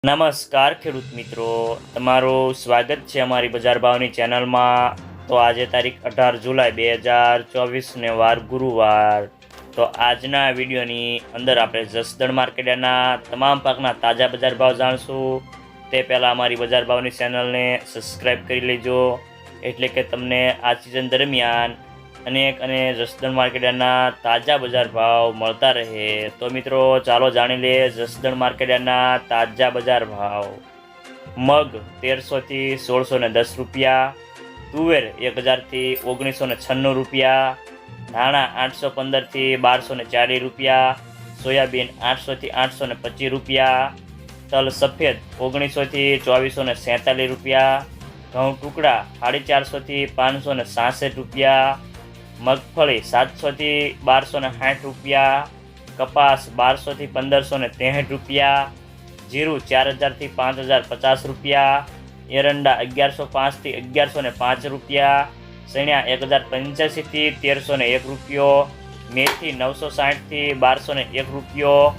નમસ્કાર ખેડૂત મિત્રો, તમારું સ્વાગત છે અમારી બજાર ભાવની ચેનલમાં। તો આજે તારીખ 18 જુલાઈ 2024 વાર ગુરુવાર। તો આજના વિડીયોની અંદર આપણે જસદણ માર્કેટના તમામ પાકના તાજા બજાર ભાવ જાણશું। તે પહેલાં અમારી બજાર ભાવની ચેનલને સબસ્ક્રાઈબ કરી લેજો, એટલે કે તમને આ સિઝન દરમિયાન અનેક અને જસદણ માર્કેટના તાજા બજાર ભાવ મળતા રહે। તો મિત્રો ચાલો જાણી લઈએ જસદણ માર્કેટના તાજા બજાર ભાવ। મગ 1300 થી 1610 રૂપિયા, તુવેર 1000 થી 1996 રૂપિયા, ધાણા 815 થી 1240 રૂપિયા, સોયાબીન 800 થી 825 રૂપિયા, તલ સફેદ 1900 થી 2447 રૂપિયા, ઘઉં ટુકડા 450 થી 566 રૂપિયા, મગફળી 700 થી 1260 રૂપિયા, કપાસ 1200 થી 1563 રૂપિયા, જીરું 4000 થી 5050 રૂપિયા, એરંડા 1105 થી 1105 રૂપિયા, સણિયા 1085 થી 1301 રૂપિયો, મેથી 960 થી 1201 રૂપિયો,